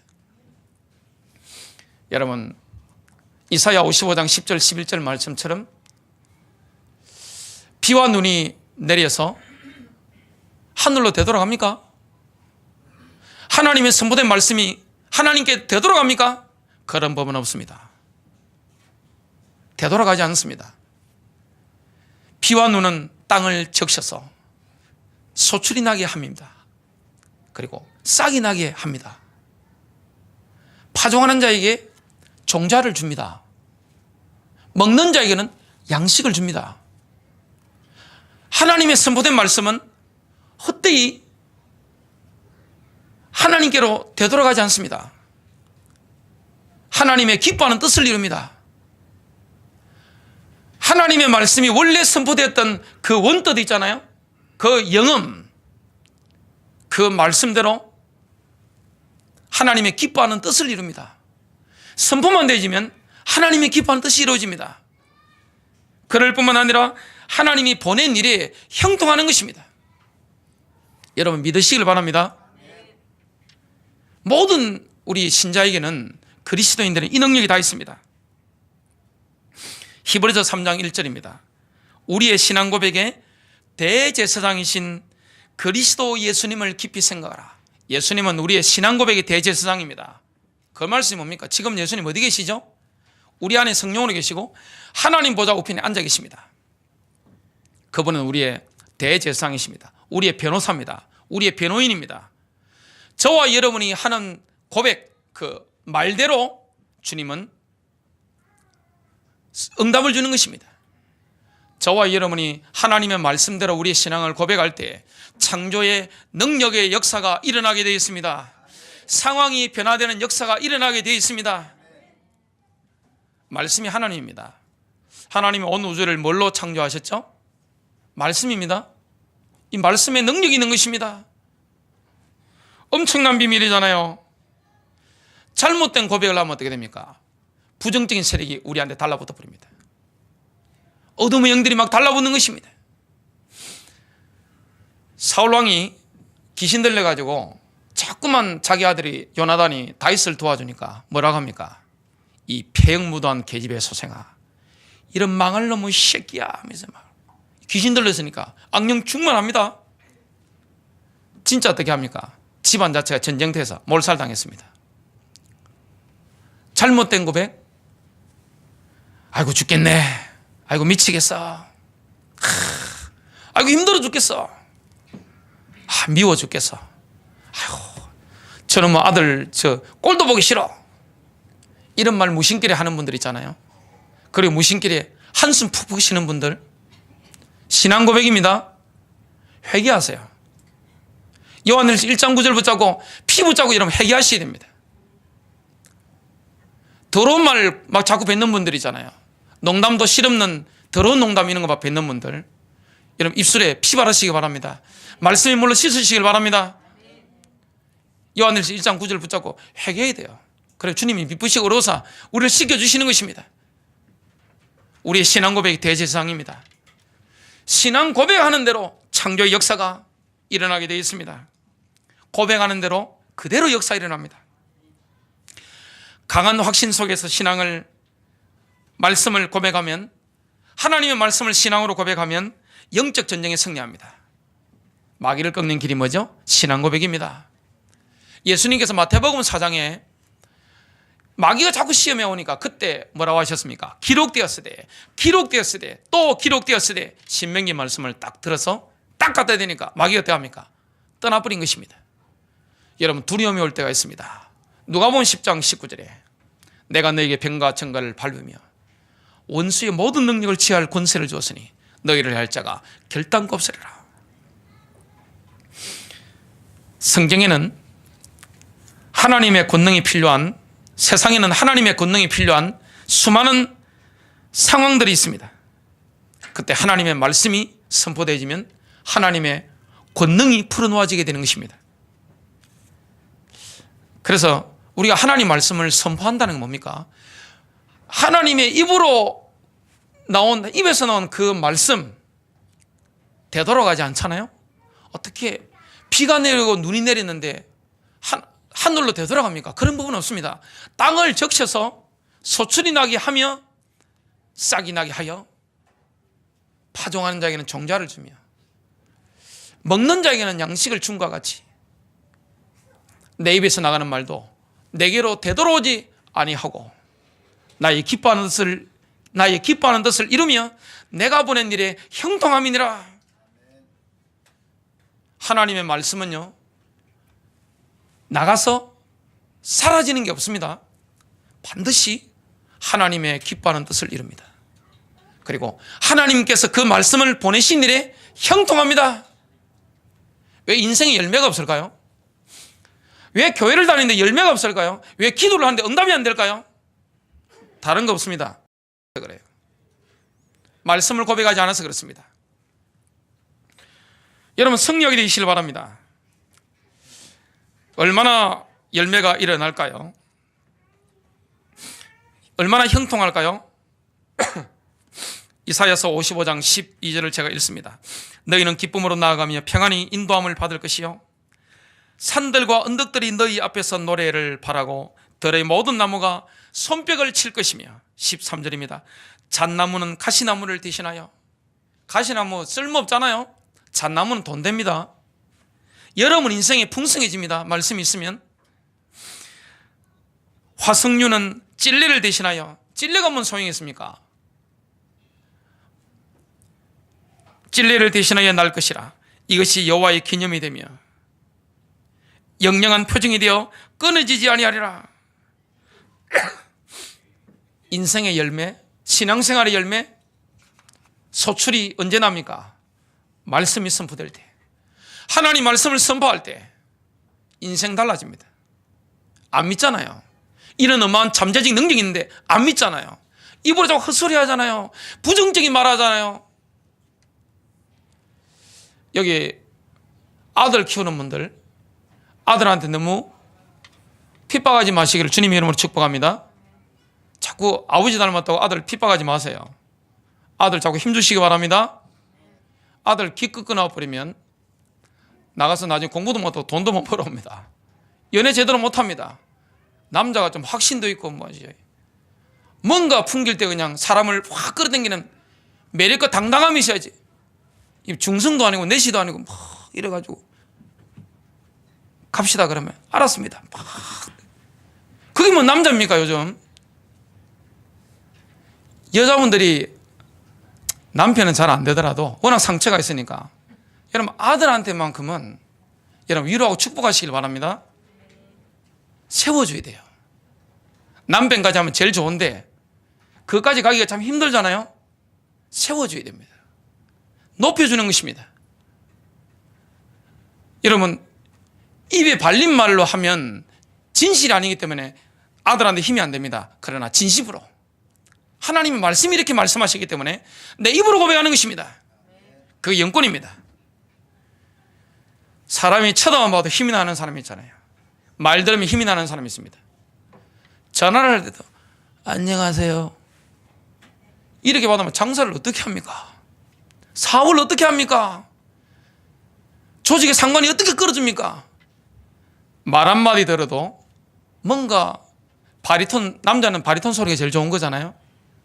여러분 이사야 55장 10절 11절 말씀처럼 비와 눈이 내려서 하늘로 되돌아갑니까? 하나님의 선포된 말씀이 하나님께 되돌아갑니까? 그런 법은 없습니다. 되돌아가지 않습니다. 비와 눈은 땅을 적셔서 소출이 나게 합니다. 그리고 싹이 나게 합니다. 파종하는 자에게 종자를 줍니다. 먹는 자에게는 양식을 줍니다. 하나님의 선포된 말씀은 헛되이 하나님께로 되돌아가지 않습니다. 하나님의 기뻐하는 뜻을 이룹니다. 하나님의 말씀이 원래 선포되었던 그 원뜻 있잖아요. 그 영음, 그 말씀대로 하나님의 기뻐하는 뜻을 이룹니다. 선포만 되어지면 하나님의 기뻐하는 뜻이 이루어집니다. 그럴 뿐만 아니라 하나님이 보낸 일에 형통하는 것입니다. 여러분 믿으시길 바랍니다. 모든 우리 신자에게는, 그리스도인들은 이 능력이 다 있습니다. 히브리서 3장 1절입니다. 우리의 신앙 고백에 대제사장이신 그리스도 예수님을 깊이 생각하라. 예수님은 우리의 신앙 고백의 대제사장입니다. 그 말씀이 뭡니까? 지금 예수님 어디 계시죠? 우리 안에 성령으로 계시고 하나님 보좌 우편에 앉아 계십니다. 그분은 우리의 대제사장이십니다. 우리의 변호사입니다. 우리의 변호인입니다. 저와 여러분이 하는 고백, 그 말대로 주님은 응답을 주는 것입니다. 저와 여러분이 하나님의 말씀대로 우리의 신앙을 고백할 때 창조의 능력의 역사가 일어나게 되어 있습니다. 상황이 변화되는 역사가 일어나게 되어 있습니다. 말씀이 하나님입니다. 하나님이 온 우주를 뭘로 창조하셨죠? 말씀입니다. 이 말씀에 능력이 있는 것입니다. 엄청난 비밀이잖아요. 잘못된 고백을 하면 어떻게 됩니까? 부정적인 세력이 우리한테 달라붙어 버립니다. 어둠의 영들이 막 달라붙는 것입니다. 사울왕이 귀신 들려가지고 자꾸만 자기 아들이 요나단이 다윗을 도와주니까 뭐라고 합니까? 이 폐역무도한 계집의 소생아, 이런 망할 놈의 새끼야 하면서 막 귀신 들렸으니까 악령 충만합니다. 진짜 어떻게 합니까? 집안 자체가 전쟁터에서 몰살당했습니다. 잘못된 고백, 아이고 죽겠네, 아이고 미치겠어, 아이고 힘들어 죽겠어, 미워 죽겠어, 아이고 저는 뭐 아들 저 꼴도 보기 싫어, 이런 말 무심결에 하는 분들 있잖아요. 그리고 무심결에 한숨 푹푹 쉬는 분들, 신앙 고백입니다. 회개하세요. 요한일서 1장 9절 붙잡고 피 붙잡고 이러면 회개하셔야 됩니다. 더러운 말 막 자꾸 뱉는 분들 있잖아요. 농담도 실없는 더러운 농담 이런 거 막 뱉는 분들, 여러분 입술에 피 바르시기 바랍니다. 말씀의 물로 씻으시길 바랍니다. 요한일서 1장 9절 붙잡고 회개해야 돼요. 그래 주님이 미쁘시고 어려워서 우리를 씻겨주시는 것입니다. 우리의 신앙 고백이 대제사장입니다. 신앙 고백하는 대로 창조의 역사가 일어나게 되어 있습니다. 고백하는 대로 그대로 역사 일어납니다. 강한 확신 속에서 신앙을, 말씀을 고백하면, 하나님의 말씀을 신앙으로 고백하면 영적 전쟁에 승리합니다. 마귀를 꺾는 길이 뭐죠? 신앙 고백입니다. 예수님께서 마태복음 4장에 마귀가 자꾸 시험해 오니까 그때 뭐라고 하셨습니까? 기록되었으되, 기록되었으되, 또 기록되었으되, 신명기 말씀을 딱 들어서 딱 갖다 대니까 마귀가 어떻게 합니까? 떠나버린 것입니다. 여러분 두려움이 올 때가 있습니다. 누가복음 10장 19절에 내가 너에게 병과 정갈을 밟으며 원수의 모든 능력을 취할 권세를 주었으니 너희를 할 자가 결단코 없으리라. 성경에는 하나님의 권능이 필요한, 세상에는 하나님의 권능이 필요한 수많은 상황들이 있습니다. 그때 하나님의 말씀이 선포되어지면 하나님의 권능이 풀어놓아지게 되는 것입니다. 그래서 우리가 하나님 말씀을 선포한다는 건 뭡니까? 하나님의 입으로 나온, 입에서 나온 그 말씀 되돌아가지 않잖아요. 어떻게 비가 내리고 눈이 내리는데 하늘로 되돌아갑니까? 그런 부분은 없습니다. 땅을 적셔서 소출이 나게 하며 싹이 나게 하여 파종하는 자에게는 종자를 주며 먹는 자에게는 양식을 준 것 같이 내 입에서 나가는 말도 내게로 되돌아오지 아니하고 나의 기뻐하는 뜻을 이루며 내가 보낸 일에 형통함이니라. 하나님의 말씀은요, 나가서 사라지는 게 없습니다. 반드시 하나님의 기뻐하는 뜻을 이룹니다. 그리고 하나님께서 그 말씀을 보내신 일에 형통합니다. 왜 인생에 열매가 없을까요? 왜 교회를 다니는데 열매가 없을까요? 왜 기도를 하는데 응답이 안 될까요? 다른 거 없습니다. 그래요. 말씀을 고백하지 않아서 그렇습니다. 여러분, 성령이 되시길 바랍니다. 얼마나 열매가 일어날까요? 얼마나 형통할까요? 이사야서 55장 12절을 제가 읽습니다. 너희는 기쁨으로 나아가며 평안히 인도함을 받을 것이요 산들과 언덕들이 너희 앞에서 노래를 바라고 들의 모든 나무가 손뼉을 칠 것이며 13절입니다. 잣나무는 가시나무를 대신하여, 가시나무 쓸모없잖아요. 잣나무는 돈 됩니다. 여러분 인생이 풍성해집니다. 말씀이 있으면. 화석류는 찔레를 대신하여, 찔레가 뭔 소용이 있습니까? 찔레를 대신하여 날 것이라. 이것이 여호와의 기념이 되며 영영한 표징이 되어 끊어지지 아니하리라. 인생의 열매, 신앙생활의 열매, 소출이 언제 납니까? 말씀이 선포될 때, 하나님 말씀을 선포할 때 인생 달라집니다. 안 믿잖아요. 이런 어마어마한 잠재적 능력이 있는데 안 믿잖아요. 입으로 자꾸 헛소리 하잖아요. 부정적인 말 하잖아요. 여기 아들 키우는 분들, 아들한테 너무 핍박하지 마시기를 주님의 이름으로 축복합니다. 자꾸 아버지 닮았다고 아들 핍박하지 마세요. 아들 자꾸 힘주시기 바랍니다. 아들 기 끄끄나 버리면 나가서 나중에 공부도 못하고 돈도 못 벌어옵니다. 연애 제대로 못합니다. 남자가 좀 확신도 있고 뭐지, 뭔가 풍길 때 그냥 사람을 확 끌어당기는 매력과 당당함이 있어야지. 중성도 아니고 내시도 아니고 막 이래가지고 갑시다 그러면 알았습니다. 막. 그게 뭐 남자입니까? 요즘 여자분들이 남편은 잘 안 되더라도 워낙 상처가 있으니까 여러분 아들한테만큼은 여러분 위로하고 축복하시길 바랍니다. 세워줘야 돼요. 남편까지 하면 제일 좋은데 그까지 가기가 참 힘들잖아요. 세워줘야 됩니다. 높여주는 것입니다. 여러분 입에 발린 말로 하면 진실이 아니기 때문에 아들한테 힘이 안 됩니다. 그러나 진심으로 하나님의 말씀이 이렇게 말씀하시기 때문에 내 입으로 고백하는 것입니다. 그게 영권입니다. 사람이 쳐다만 봐도 힘이 나는 사람이 있잖아요. 말 들으면 힘이 나는 사람이 있습니다. 전화를 할 때도 안녕하세요 이렇게 받으면 장사를 어떻게 합니까? 사업을 어떻게 합니까? 조직의 상관이 어떻게 끌어줍니까? 말 한마디 들어도 뭔가 바리톤, 남자는 바리톤 소리가 제일 좋은 거잖아요.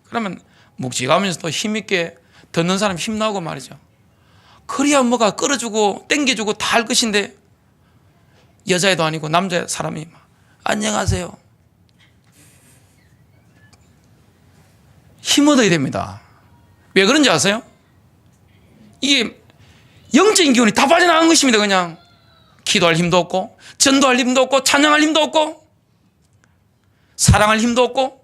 그러면 묵직하면서도 힘있게 듣는 사람 힘나고 말이죠. 그래야 뭐가 끌어주고 땡겨주고 다 할 것인데 여자애도 아니고 남자 사람이 막 안녕하세요. 힘 얻어야 됩니다. 왜 그런지 아세요? 이게 영적인 기운이 다 빠져나간 것입니다. 그냥 기도할 힘도 없고 전도할 힘도 없고 찬양할 힘도 없고 사랑할 힘도 없고.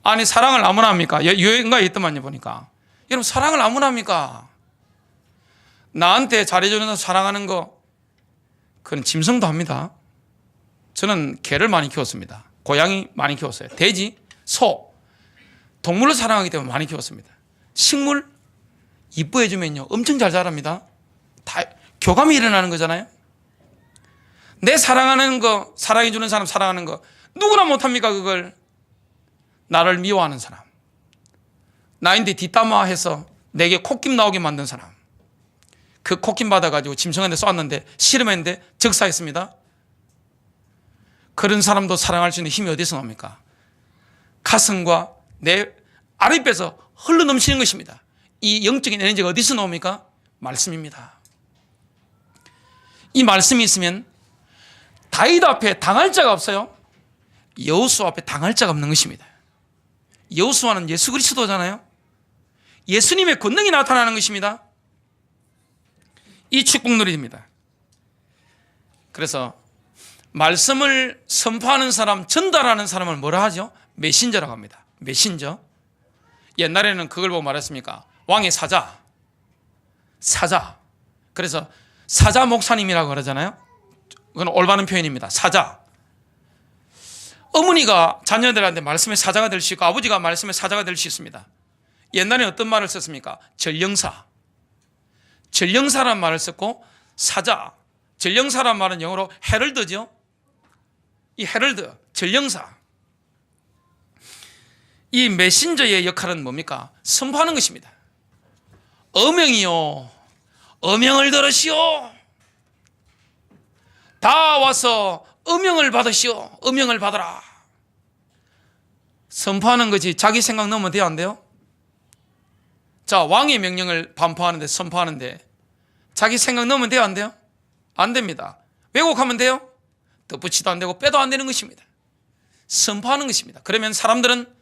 아니 사랑을 아무나 합니까? 여행가에 있더만요 보니까. 여러분 사랑을 아무나 합니까? 나한테 잘해주는 사랑하는 거 그건 짐승도 합니다. 저는 개를 많이 키웠습니다. 고양이 많이 키웠어요. 돼지, 소, 동물을 사랑하기 때문에 많이 키웠습니다. 식물 이뻐해주면요 엄청 잘 자랍니다. 다 교감이 일어나는 거잖아요. 내 사랑하는 거, 사랑해주는 사람 사랑하는 거 누구나 못합니까? 그걸. 나를 미워하는 사람, 나인데 뒷담화해서 내게 콧김 나오게 만든 사람, 그 콧김 받아가지고 짐승한테 쏘았는데 씨름했는데 적사했습니다. 그런 사람도 사랑할 수 있는 힘이 어디서 나옵니까? 가슴과 내 아랫배에서 흘러넘치는 것입니다. 이 영적인 에너지가 어디서 나옵니까? 말씀입니다. 이 말씀이 있으면 다윗 앞에 당할 자가 없어요. 여호수아 앞에 당할 자가 없는 것입니다. 여호수아는 예수 그리스도잖아요. 예수님의 권능이 나타나는 것입니다. 이 축복 누리입니다. 그래서 말씀을 선포하는 사람, 전달하는 사람을 뭐라 하죠? 메신저라고 합니다. 메신저. 옛날에는 그걸 보고 말했습니까? 왕의 사자. 사자. 그래서 사자 목사님이라고 그러잖아요. 그건 올바른 표현입니다. 사자. 어머니가 자녀들한테 말씀의 사자가 될 수 있고 아버지가 말씀의 사자가 될 수 있습니다. 옛날에 어떤 말을 썼습니까? 전령사. 전령사라는 말을 썼고 사자. 전령사라는 말은 영어로 헤럴드죠. 이 헤럴드, 전령사. 이 메신저의 역할은 뭡니까? 선포하는 것입니다. 어명이요, 어명을 들으시오. 다 와서 어명을 받으시오. 어명을 받아라. 선포하는 거지 자기 생각 넣으면 돼요, 안 돼요? 자, 왕의 명령을 반포하는데, 선포하는데 자기 생각 넣으면 돼요, 안 돼요? 안 됩니다. 왜곡하면 돼요? 덧붙이도 안 되고 빼도 안 되는 것입니다. 선포하는 것입니다. 그러면 사람들은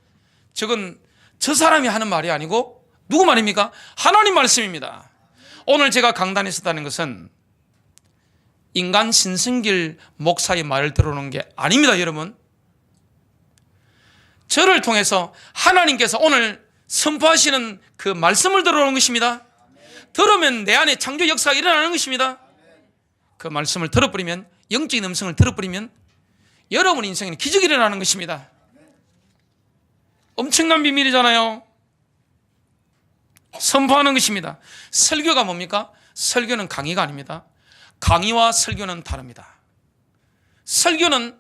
저건 저 사람이 하는 말이 아니고 누구 말입니까? 하나님 말씀입니다. 오늘 제가 강단에 섰다는 것은 인간 신승길 목사의 말을 들어오는 게 아닙니다, 여러분. 저를 통해서 하나님께서 오늘 선포하시는 그 말씀을 들어오는 것입니다. 들으면 내 안에 창조 역사가 일어나는 것입니다. 그 말씀을 들어버리면, 영적인 음성을 들어버리면 여러분 인생에는 기적이 일어나는 것입니다. 엄청난 비밀이잖아요. 선포하는 것입니다. 설교가 뭡니까? 설교는 강의가 아닙니다. 강의와 설교는 다릅니다. 설교는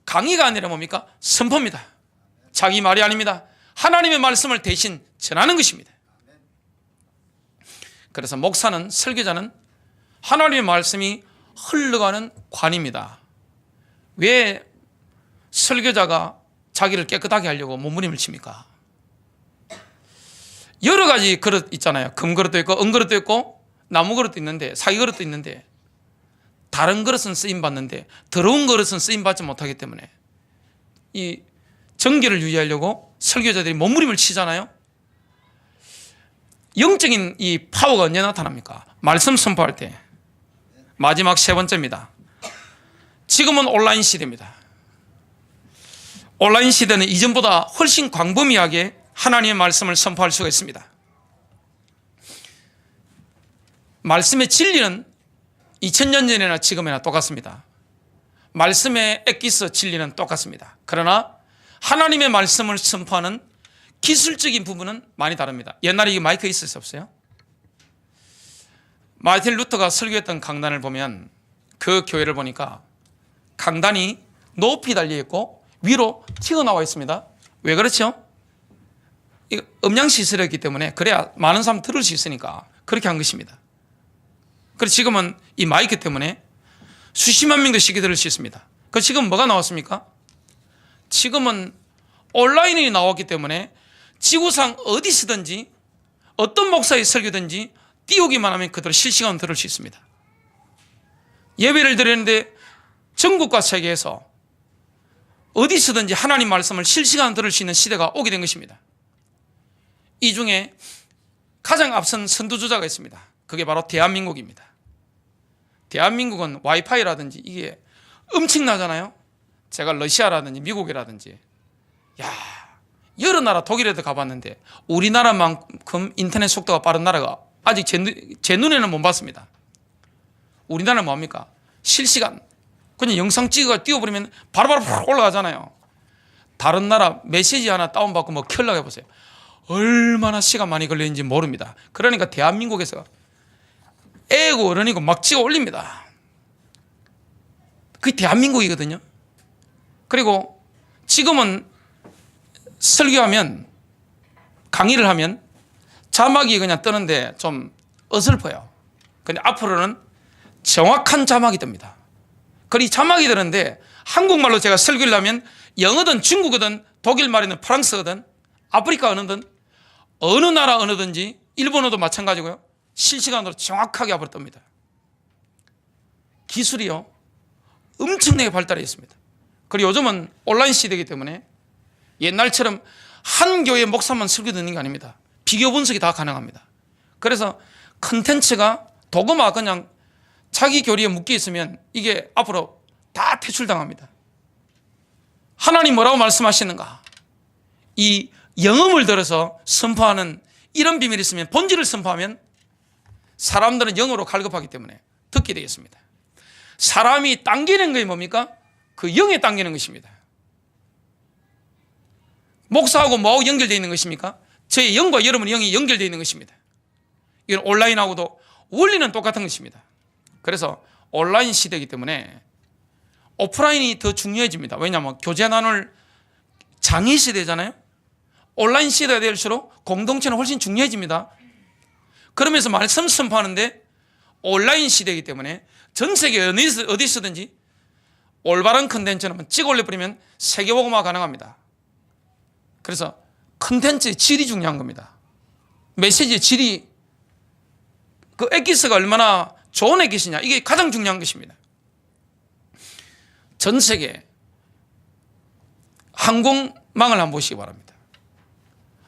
강의가 아니라 뭡니까? 선포입니다. 자기 말이 아닙니다. 하나님의 말씀을 대신 전하는 것입니다. 그래서 목사는, 설교자는 하나님의 말씀이 흘러가는 관입니다. 왜 설교자가 자기를 깨끗하게 하려고 몸부림을 칩니까? 여러 가지 그릇 있잖아요. 금그릇도 있고 은그릇도 있고 나무 그릇도 있는데, 사기 그릇도 있는데, 다른 그릇은 쓰임받는데 더러운 그릇은 쓰임받지 못하기 때문에 이 정결을 유지하려고 설교자들이 몸부림을 치잖아요. 영적인 이 파워가 언제 나타납니까? 말씀 선포할 때. 마지막 세 번째입니다. 지금은 온라인 시대입니다. 온라인 시대는 이전보다 훨씬 광범위하게 하나님의 말씀을 선포할 수가 있습니다. 말씀의 진리는 2000년 전이나 지금이나 똑같습니다. 말씀의 엑기스 진리는 똑같습니다. 그러나 하나님의 말씀을 선포하는 기술적인 부분은 많이 다릅니다. 옛날에 이 마이크 있을 수 없어요? 마틴 루터가 설교했던 강단을 보면 그 교회를 보니까 강단이 높이 달려있고 위로 튀어나와 있습니다. 왜 그렇죠? 음향시설이었기 때문에, 그래야 많은 사람 들을 수 있으니까 그렇게 한 것입니다. 그래서 지금은 이 마이크 때문에 수십만 명도 쉽게 들을 수 있습니다. 그래서 지금 뭐가 나왔습니까? 지금은 온라인이 나왔기 때문에 지구상 어디서든지 어떤 목사의 설교든지 띄우기만 하면 그대로 실시간으로 들을 수 있습니다. 예배를 드리는데 전국과 세계에서 어디서든지 하나님 말씀을 실시간으로 들을 수 있는 시대가 오게 된 것입니다. 이 중에 가장 앞선 선두주자가 있습니다. 그게 바로 대한민국입니다. 대한민국은 와이파이라든지 이게 엄청나잖아요. 제가 러시아라든지 미국이라든지, 여러 나라, 독일에도 가봤는데 우리나라만큼 인터넷 속도가 빠른 나라가 아직 제 눈에는 못 봤습니다. 우리나라는 뭐합니까? 실시간. 그냥 영상 찍어가 띄워버리면 바로바로 올라가잖아요. 다른 나라 메시지 하나 다운받고 뭐 켜려고 해보세요. 얼마나 시간 많이 걸리는지 모릅니다. 그러니까 대한민국에서 애고 어른이고 막 찍어 올립니다. 그게 대한민국이거든요. 그리고 지금은 설교하면, 강의를 하면 자막이 그냥 뜨는데 좀 어설퍼요. 근데 앞으로는 정확한 자막이 뜹니다. 그리고 이 자막이 뜨는데 한국말로 제가 설교를 하면 영어든 중국어든 독일 말이든 프랑스어든 아프리카 언어든 어느 나라 언어든지 일본어도 마찬가지고요. 실시간으로 정확하게 앞으로 뜹니다. 기술이요, 엄청나게 발달해 있습니다. 그리고 요즘은 온라인 시대이기 때문에 옛날처럼 한 교회 목사만 설교 듣는 게 아닙니다. 비교 분석이 다 가능합니다. 그래서 컨텐츠가 도구마 그냥 자기 교리에 묶여 있으면 이게 앞으로 다 퇴출당합니다. 하나님 뭐라고 말씀하시는가? 이 영음을 들어서 선포하는 이런 비밀이 있으면, 본질을 선포하면 사람들은 영으로 갈급하기 때문에 듣게 되겠습니다. 사람이 당기는 게 뭡니까? 그 영에 당기는 것입니다. 목사하고 뭐하고 연결되어 있는 것입니까? 저의 영과 여러분의 영이 연결되어 있는 것입니다. 이건 온라인하고도 원리는 똑같은 것입니다. 그래서 온라인 시대이기 때문에 오프라인이 더 중요해집니다. 왜냐하면 교제 나눌 장애 시대잖아요. 온라인 시대가 될수록 공동체는 훨씬 중요해집니다. 그러면서 말씀 선포하는데 온라인 시대이기 때문에 전 세계 어디서든지 올바른 컨텐츠는 찍어 올려버리면 세계복음화 가능합니다. 그래서 컨텐츠의 질이 중요한 겁니다. 메시지의 질이, 그 엑기스가 얼마나 좋은 엑기스냐, 이게 가장 중요한 것입니다. 전 세계 항공망을 한번 보시기 바랍니다.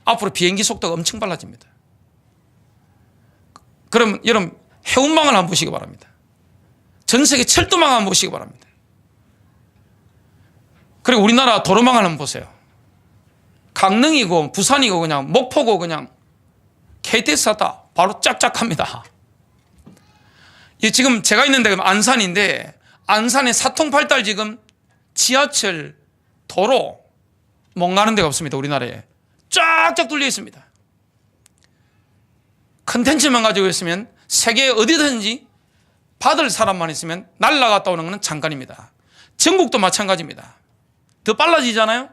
앞으로 비행기 속도가 엄청 빨라집니다. 그럼 여러분 해운망을 한번 보시기 바랍니다. 전 세계 철도망을 한번 보시기 바랍니다. 그리고 우리나라 도로망을 한번 보세요. 강릉이고 부산이고 그냥 목포고 그냥 KTX 타다 바로 짝짝합니다. 지금 제가 있는 데가 안산인데 안산에 사통팔달 지금 지하철 도로 못 가는 데가 없습니다. 우리나라에 쫙쫙 뚫려 있습니다. 컨텐츠만 가지고 있으면 세계 어디든지 받을 사람만 있으면 날아갔다 오는 것은 잠깐입니다. 전국도 마찬가지입니다. 더 빨라지잖아요.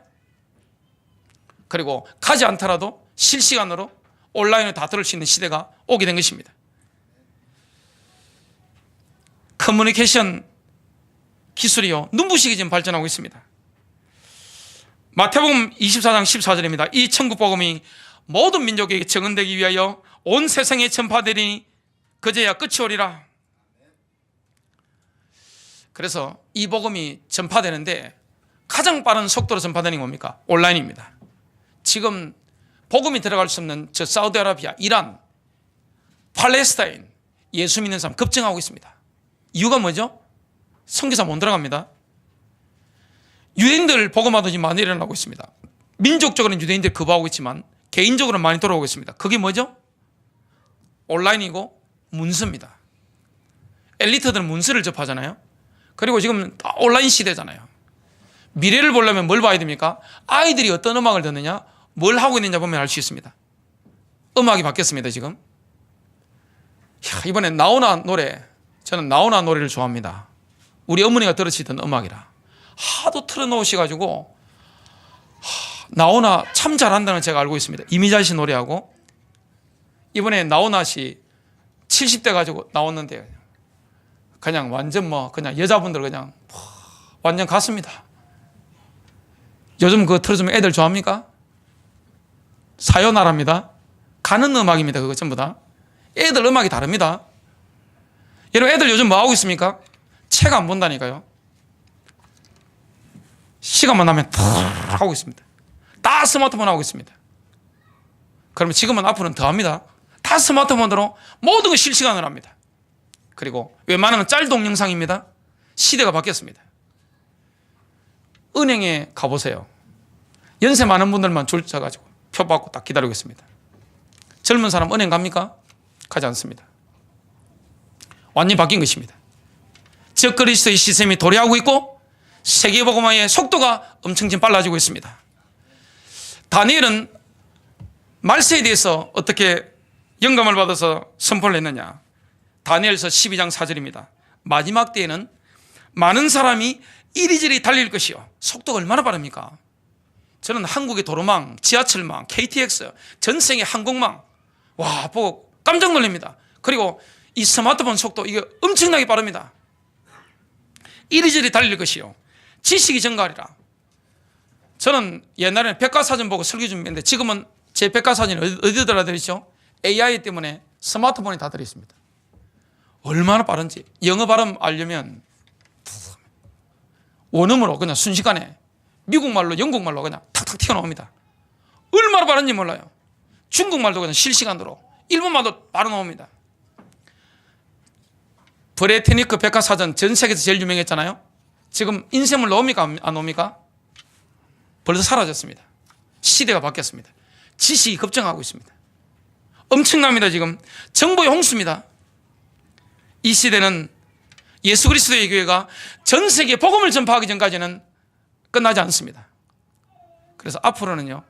그리고 가지 않더라도 실시간으로 온라인에 다 들을 수 있는 시대가 오게 된 것입니다. 커뮤니케이션 기술이요 눈부시게 지금 발전하고 있습니다. 마태복음 24장 14절입니다. 이 천국복음이 모든 민족에게 증언되기 위하여 온 세상에 전파되리니 그제야 끝이 오리라. 그래서 이 복음이 전파되는데 가장 빠른 속도로 전파되는 게 뭡니까? 온라인입니다. 지금 복음이 들어갈 수 없는 저 사우디아라비아, 이란, 팔레스타인 예수 믿는 사람 급증하고 있습니다. 이유가 뭐죠? 선교사 못 들어갑니다. 유대인들 복음화도 지금 많이 일어나고 있습니다. 민족적으로는 유대인들 거부하고 있지만 개인적으로는 많이 돌아오고 있습니다. 그게 뭐죠? 온라인이고 문서입니다. 엘리트들은 문서를 접하잖아요. 그리고 지금 다 온라인 시대잖아요. 미래를 보려면 뭘 봐야 됩니까? 아이들이 어떤 음악을 듣느냐, 뭘 하고 있느냐 보면 알 수 있습니다. 음악이 바뀌었습니다. 지금 이번에 나오나 노래, 저는 나오나 노래를 좋아합니다. 우리 어머니가 들으시던 음악이라 하도 틀어놓으셔가지고 나오나 참 잘한다는 제가 알고 있습니다. 이미자 씨 노래하고 이번에 나오나 씨 70대 가지고 나왔는데 그냥 완전 그냥 여자분들 그냥 완전 갔습니다. 요즘 그거 틀어주면 애들 좋아합니까? 사요나라입니다. 가는 음악입니다. 그거 전부 다. 애들 음악이 다릅니다. 여러분 애들 요즘 뭐 하고 있습니까? 책 안 본다니까요. 시간만 나면 다 하고 있습니다. 다 스마트폰 하고 있습니다. 그러면 지금은 앞으로는 더 합니다. 다 스마트폰으로 모든 걸 실시간으로 합니다. 그리고 웬만하면 짤 동영상입니다. 시대가 바뀌었습니다. 은행에 가보세요. 연세 많은 분들만 줄 서가지고 표 받고 딱 기다리고 있습니다. 젊은 사람 은행 갑니까? 가지 않습니다. 완전히 바뀐 것입니다. 적그리스도의 시스템이 도래하고 있고 세계복음화의 속도가 엄청 지금 빨라지고 있습니다. 다니엘은 말세에 대해서 어떻게 영감을 받아서 선포를 했느냐. 다니엘서 12장 4절입니다. 마지막 때에는 많은 사람이 이리저리 달릴 것이요. 속도가 얼마나 빠릅니까? 저는 한국의 도로망, 지하철망, KTX, 전 세계 항공망 보고 깜짝 놀랍니다. 그리고 이 스마트폰 속도 이게 엄청나게 빠릅니다. 이리저리 달릴 것이요. 지식이 증가하리라. 저는 옛날에는 백과사전 보고 설교 준비했는데 지금은 제 백과사전이 어디 들어들어있죠? AI 때문에 스마트폰이 다 들어있습니다. 얼마나 빠른지 영어 발음 알려면 원음으로 그냥 순식간에 미국말로 영국말로 그냥 탁탁 튀어나옵니다. 얼마나 빠른지 몰라요. 중국말도 그냥 실시간으로, 일본말도 바로 나옵니다. 브레트니크 백과사전 전 세계에서 제일 유명했잖아요. 지금 인쇄물 나옵니까? 안 나옵니까? 벌써 사라졌습니다. 시대가 바뀌었습니다. 지식이 급증하고 있습니다. 엄청납니다. 지금 정보의 홍수입니다. 이 시대는 예수 그리스도의 교회가 전 세계에 복음을 전파하기 전까지는 끝나지 않습니다. 그래서 앞으로는요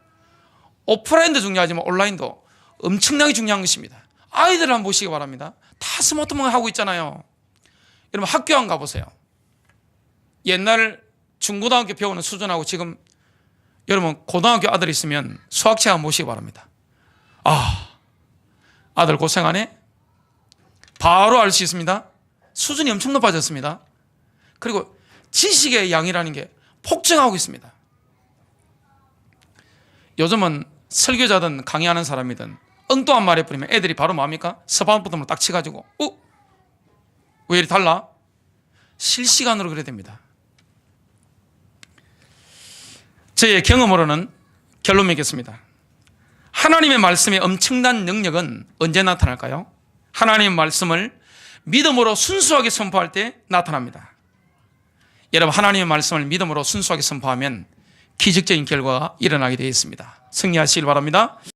오프라인도 중요하지만 온라인도 엄청나게 중요한 것입니다. 아이들을 한번 보시기 바랍니다. 다 스마트폰 하고 있잖아요. 여러분 학교 안 가보세요. 옛날 중고등학교 배우는 수준하고 지금 여러분 고등학교 아들 있으면 수학책 한번 보시기 바랍니다. 아들 고생하네? 바로 알 수 있습니다. 수준이 엄청 높아졌습니다. 그리고 지식의 양이라는 게 폭증하고 있습니다. 요즘은 설교자든 강의하는 사람이든 엉뚱한 말 해버리면 애들이 바로 뭡니까? 스마트폰으로 딱 치가지고 왜 이리 달라? 실시간으로 그래야 됩니다. 저의 경험으로는 결론 맺겠습니다. 하나님의 말씀의 엄청난 능력은 언제 나타날까요? 하나님의 말씀을 믿음으로 순수하게 선포할 때 나타납니다. 여러분 하나님의 말씀을 믿음으로 순수하게 선포하면 기적적인 결과가 일어나게 되어 있습니다. 승리하시길 바랍니다.